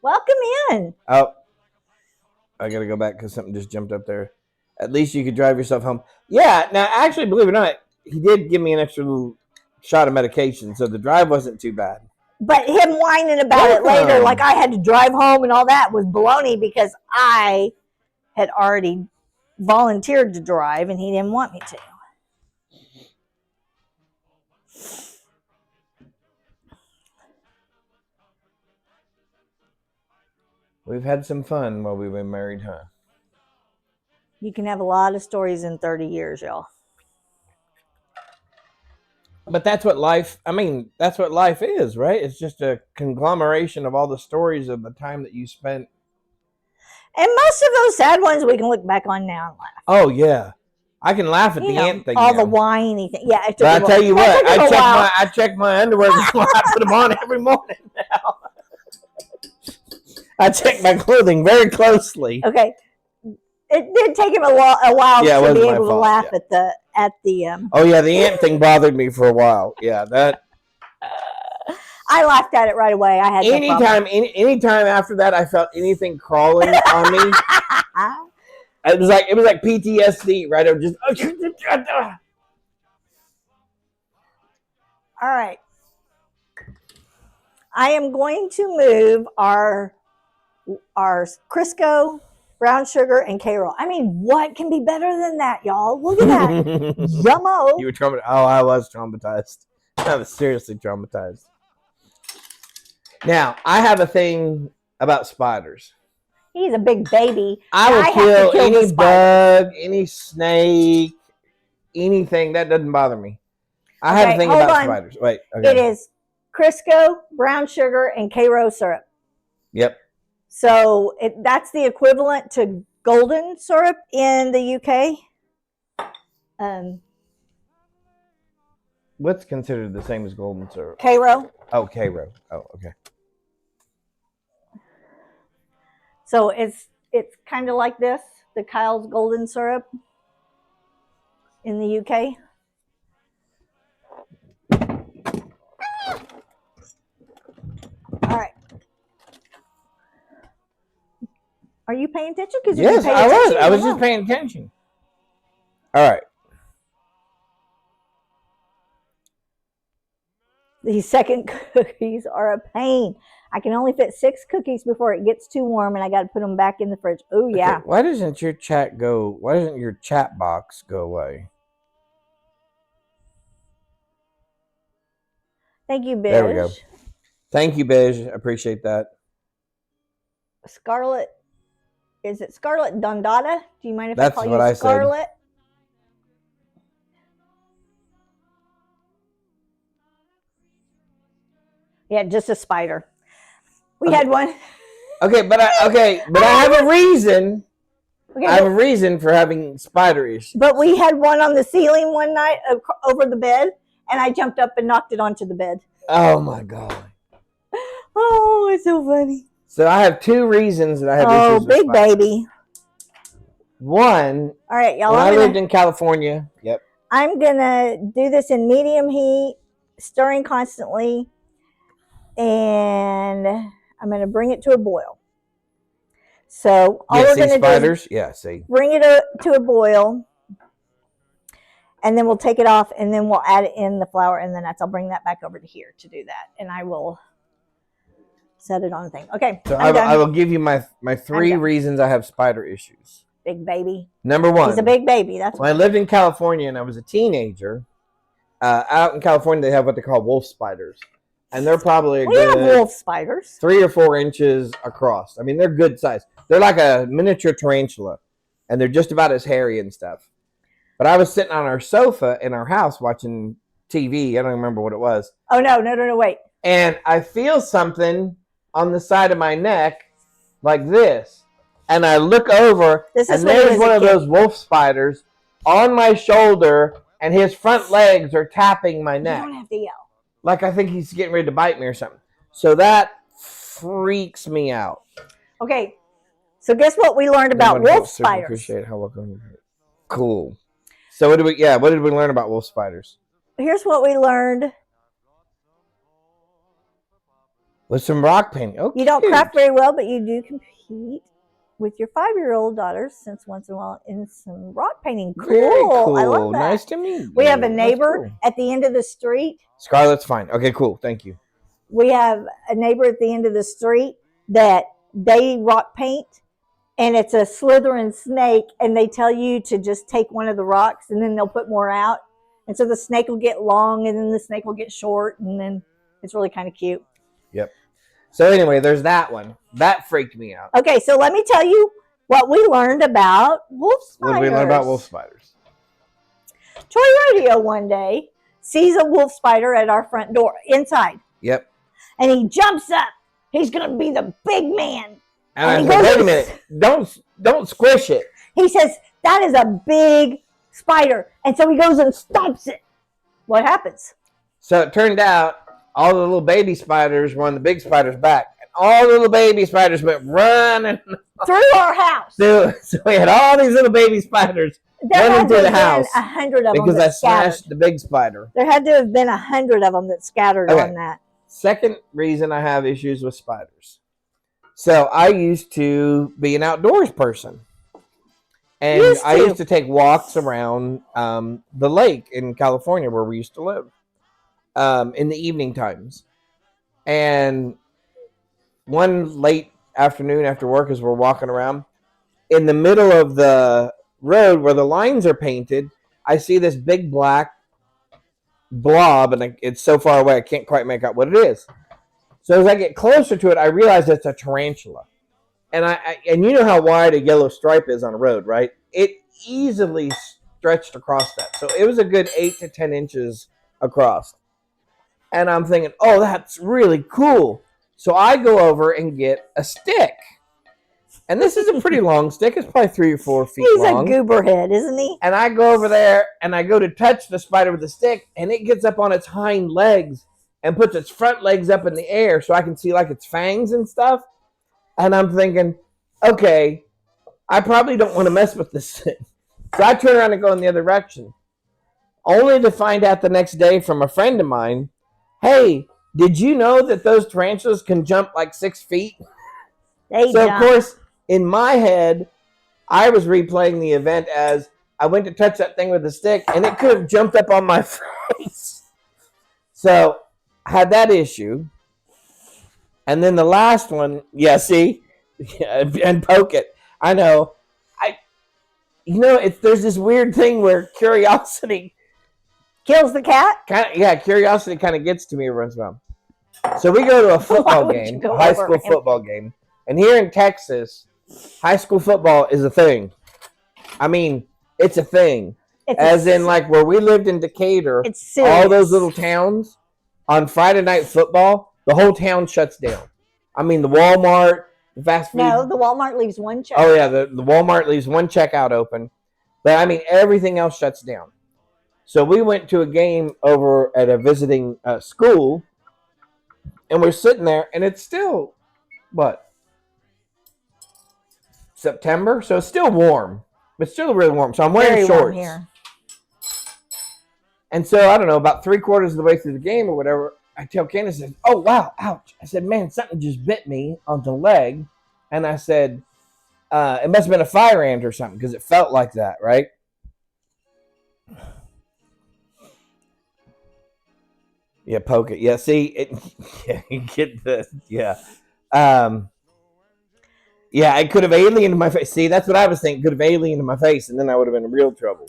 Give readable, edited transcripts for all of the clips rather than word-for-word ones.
Welcome in. Oh, I got to go back because something just jumped up there. At least you could drive yourself home. Yeah, now, actually, believe it or not, he did give me an extra little shot of medication, so the drive wasn't too bad. But him whining about it later, like I had to drive home and all that, was baloney because I had already volunteered to drive and he didn't want me to. We've had some fun while we've been married, huh? You can have a lot of stories in 30 years, y'all. But that's what life is, right? It's just a conglomeration of all the stories of the time that you spent. And most of those sad ones we can look back on now and laugh. Oh, yeah. I can laugh at the ant thing. All the whiny thing. Yeah, but I tell you what, I check my underwear before I put them on every morning now. I check my clothing very closely. Okay. It did take him a while to be able to laugh at the Oh yeah, the ant thing bothered me for a while. Yeah, that. I laughed at it right away. I had anytime after that I felt anything crawling on me. It was like PTSD, right? I was just. All right. I am going to move our Crisco, brown sugar, and K-Roll. I mean, what can be better than that, y'all? Look at that. Yummo. You were traumatized. Oh, I was traumatized. I was seriously traumatized. Now, I have a thing about spiders. He's a big baby. I will kill any bug, any snake, anything. That doesn't bother me. I have a thing about spiders. Wait. Okay. It is Crisco, brown sugar, and K-Roll syrup. Yep. So that's the equivalent to golden syrup in the UK. What's considered the same as golden syrup? K-Roll. Oh, K-Roll. Oh, okay. So it's kind of like this, the Kyle's golden syrup in the UK. All right. Are you paying attention? Yes, I was. I was just paying attention. All right. These second cookies are a pain. I can only fit 6 cookies before it gets too warm, and I got to put them back in the fridge. Oh, yeah. Okay. Why doesn't your chat box go away? Thank you, Biz. There we go. Thank you, Biz. I appreciate that. Scarlett. Is it Scarlett Dondada? Do you mind if I call you Scarlett? Said. Yeah, just a spider. We had one. Okay, but I have a reason. Okay, I have a reason for having spider issues. But we had one on the ceiling one night over the bed, and I jumped up and knocked it onto the bed. Oh my God. Oh, it's so funny. So I have 2 reasons that I have issues with spiders. Oh, big baby. One. All right, y'all. When I lived in California. Yep. I'm gonna do this in medium heat, stirring constantly, and I'm gonna bring it to a boil. So all we're gonna spiders? do is bring it to a boil, and then we'll take it off, and then we'll add it in the flour and the nuts. I'll bring that back over to here to do that, and I will set it on the thing. Okay. So I will give you my 3 reasons I have spider issues. Big baby. Number 1. He's a big baby. That's when I lived in California and I was a teenager. Out in California, they have what they call wolf spiders, and they're probably we have wolf spiders 3 or 4 inches across. I mean, they're good size. They're like a miniature tarantula, and they're just about as hairy and stuff. But I was sitting on our sofa in our house watching TV. I don't remember what it was. Oh no, wait. And I feel something on the side of my neck like this. And I look over, and there's one of those wolf spiders on my shoulder, and his front legs are tapping my neck. You don't have to yell. Like I think he's getting ready to bite me or something. So that freaks me out. Okay, so guess what we learned about wolf spiders? Appreciate how welcome. Cool. So what did we learn about wolf spiders? Here's what we learned. With some rock painting. Oh, you don't craft very well, but you do compete with your 5-year-old daughter since once in a while in some rock painting. Cool. Very cool. I love that. Nice to meet you. We have a neighbor at the end of the street. Scarlett's fine. Okay, cool. Thank you. We have a neighbor at the end of the street that they rock paint, and it's a Slytherin snake, and they tell you to just take one of the rocks, and then they'll put more out. And so the snake will get long, and then the snake will get short, and then it's really kind of cute. Yep. So anyway, there's that one. That freaked me out. Okay, so let me tell you what we learned about wolf spiders. What did we learn about wolf spiders? Toy Radio one day sees a wolf spider at our front door, inside. Yep. And he jumps up. He's going to be the big man. And I said, wait a minute. Don't squish it. He says, that is a big spider. And so he goes and stomps it. What happens? So it turned out all the little baby spiders were on the big spider's back. And all the little baby spiders went running through our house. So we had all these little baby spiders running through the house. 100 of them because I smashed the big spider. There had to have been 100 of them that scattered on that. Second reason I have issues with spiders. So I used to be an outdoors person. And I used to take walks around the lake in California where we used to live in the evening times. And one late afternoon after work, as we're walking around, in the middle of the road where the lines are painted, I see this big black blob, and it's so far away I can't quite make out what it is. So as I get closer to it, I realize it's a tarantula. And and you know how wide a yellow stripe is on a road, right? It easily stretched across that. So it was a good 8 to 10 inches across. And I'm thinking, oh, that's really cool. So I go over and get a stick. And this is a pretty long stick. It's probably 3 or 4 feet long. He's a goober head, isn't he? And I go over there and I go to touch the spider with the stick, and it gets up on its hind legs and puts its front legs up in the air so I can see like its fangs and stuff. And I'm thinking, okay, I probably don't want to mess with this thing. So I turn around and go in the other direction. Only to find out the next day from a friend of mine, hey, did you know that those tarantulas can jump like 6 feet? So, of course, in my head, I was replaying the event as I went to touch that thing with a stick, and it could have jumped up on my face. So I had that issue. And then the last one, see? Yeah, and poke it. I know. There's this weird thing where curiosity kills the cat? Curiosity kind of gets to me every once in a while. So we go to a football game, a high school football game. And here in Texas, high school football is a thing. I mean, it's a thing. In like where we lived in Decatur, all those little towns, on Friday night football, the whole town shuts down. I mean, the Walmart, the fast food. No, the Walmart leaves one check. Oh, yeah, the Walmart leaves one checkout open. But, I mean, everything else shuts down. So we went to a game over at a visiting school, and we're sitting there, and it's still, September? So it's still warm. But still really warm. So I'm wearing shorts. Warm here. And so, I don't know, about 3/4 of the way through the game or whatever, I tell Candace, I said, oh, wow, ouch. I said, man, something just bit me on the leg. And I said, it must have been a fire ant or something because it felt like that, right? Yeah, poke it. Yeah, see, you get the, it could have alienated my face. See, that's what I was thinking. Could have alienated my face, and then I would have been in real trouble.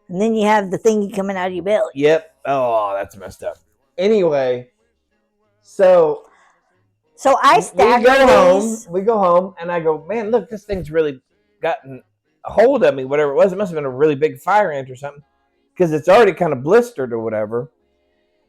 And then you have the thingy coming out of your belly. Yep. Oh, that's messed up. Anyway, so I stagger these. We go home, and I go, man, look, this thing's really gotten a hold of me, whatever it was. It must have been a really big fire ant or something, because it's already kind of blistered or whatever.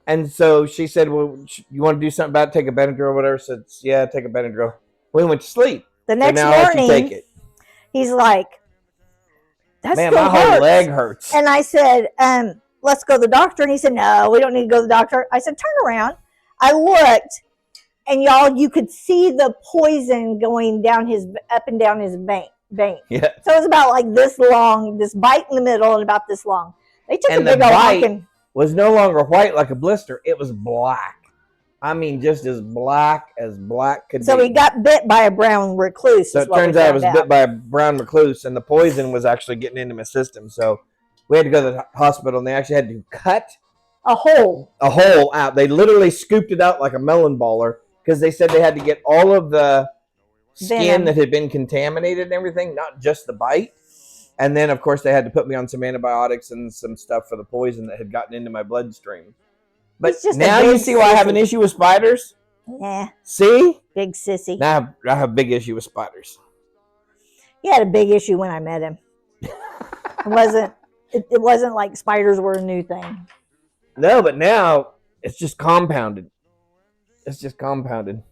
And so she said, well, you want to do something about it? Take a Benadryl or whatever? I said, yeah, take a Benadryl. We went to sleep. The next morning, he's like, that man, my whole leg hurts. And I said, let's go to the doctor. And he said, no, we don't need to go to the doctor. I said, turn around. I looked, and y'all, you could see the poison going down up and down his vein. Yeah. So it was about like this long, this bite in the middle, and about this long. They took a big old bite was no longer white like a blister. It was black. I mean, just as black could be. So he got bit by a brown recluse. So it turns out it was bit by a brown recluse, and the poison was actually getting into my system. So we had to go to the hospital, and they actually had to cut a hole out. They literally scooped it out like a melon baller because they said they had to get all of the skin that had been contaminated and everything, not just the bite. And then, of course, they had to put me on some antibiotics and some stuff for the poison that had gotten into my bloodstream. But now you see why I have an issue with spiders? Yeah. See? Big sissy. Now I have a big issue with spiders. He had a big issue when I met him. It wasn't like spiders were a new thing. No, but now it's just compounded. It's just compounded.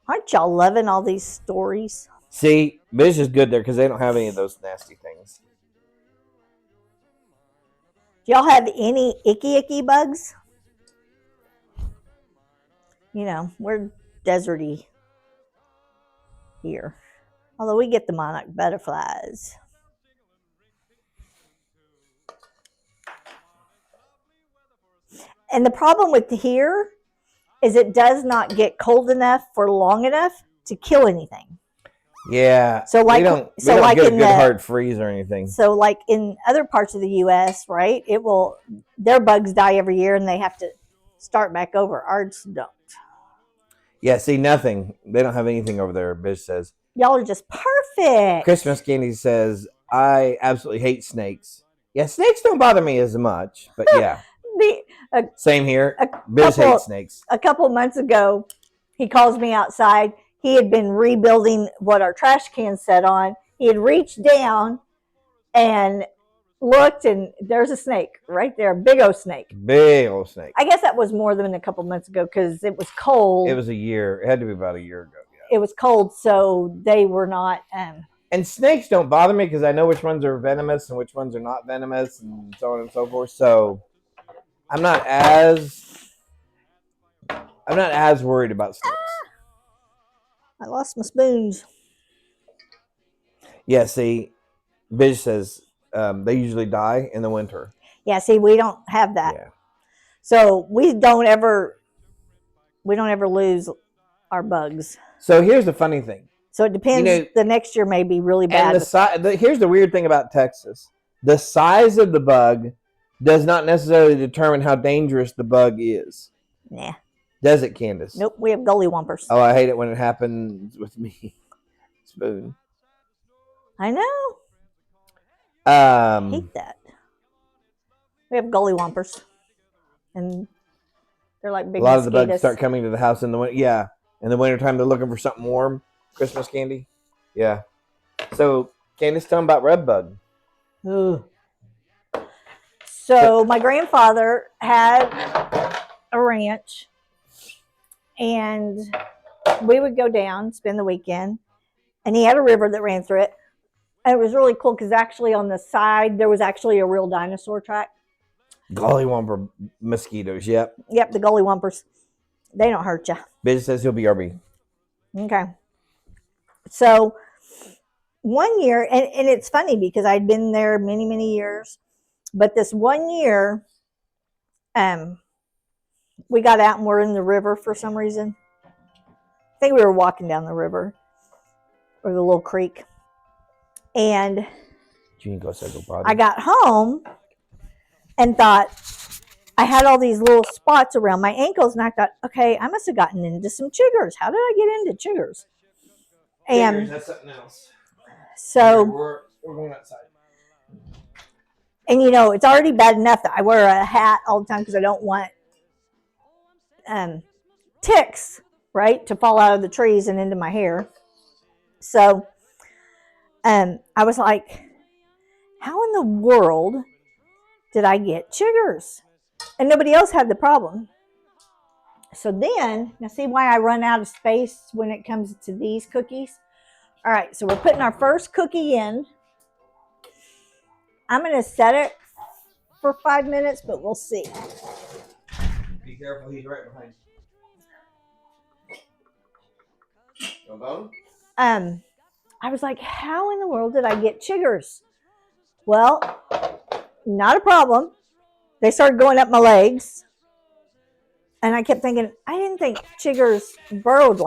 Aren't y'all loving all these stories? See, but it's just good there because they don't have any of those nasty things. Do y'all have any icky bugs? You know, we're deserty here. Although we get the monarch butterflies. And the problem with here is it does not get cold enough for long enough to kill anything. Yeah. So like, we don't get a good hard freeze or anything. So like in other parts of the U.S., right? Their bugs die every year and they have to start back over. Ours don't. Yeah. See, nothing. They don't have anything over there. Bish says. Y'all are just perfect. Christmas Candy says, I absolutely hate snakes. Yeah, snakes don't bother me as much, but yeah. Same here. Bish hates snakes. A couple months ago, he calls me outside. He had been rebuilding what our trash can set on. He had reached down and looked, and there's a snake right there, a big old snake. Big old snake. I guess that was more than a couple months ago because it was cold. It was a year. It had to be about a year ago. Yeah. It was cold, so they were not. And snakes don't bother me because I know which ones are venomous and which ones are not venomous, and so on and so forth. So I'm not as worried about snakes. I lost my spoons. Yeah, see, Bish says they usually die in the winter. Yeah, see, we don't have that. Yeah. So we don't ever lose our bugs. So here's the funny thing. So it depends. The next year may be really bad. And here's the weird thing about Texas. The size of the bug does not necessarily determine how dangerous the bug is. Nah. Does it, Candace? Nope, we have gollywumpers. Oh, I hate it when it happens with me. Spoon. I know. I hate that. We have gollywumpers. And they're like big mosquitoes. A lot of the bugs start coming to the house in the winter. Yeah. In the wintertime, they're looking for something warm. Christmas candy. Yeah. So, Candace, tell them about red bug. Ugh. So, my grandfather had a ranch. And we would go down, spend the weekend, and he had a river that ran through it. And it was really cool because actually on the side, there was actually a real dinosaur track. Gollywumper mosquitoes, yep. Yep, the gollywumpers. They don't hurt you. Biz says he'll be RB. Okay. So one year, and it's funny because I'd been there many, many years, but this one year, we got out and we're in the river for some reason. I think we were walking down the river or the little creek. And I got home and thought I had all these little spots around my ankles. And I thought, okay, I must have gotten into some chiggers. How did I get into chiggers? And that's something else. So we're going outside. And it's already bad enough that I wear a hat all the time because I don't want ticks, right, to fall out of the trees and into my hair. So I was like, how in the world did I get chiggers? And nobody else had the problem. So then, now see why I run out of space when it comes to these cookies? All right, so we're putting our first cookie in. I'm going to set it for 5 minutes, but we'll see. Be careful, he's right behind you. Go bone? I was like, how in the world did I get chiggers? Well, not a problem. They started going up my legs. And I kept thinking, I didn't think chiggers burrowed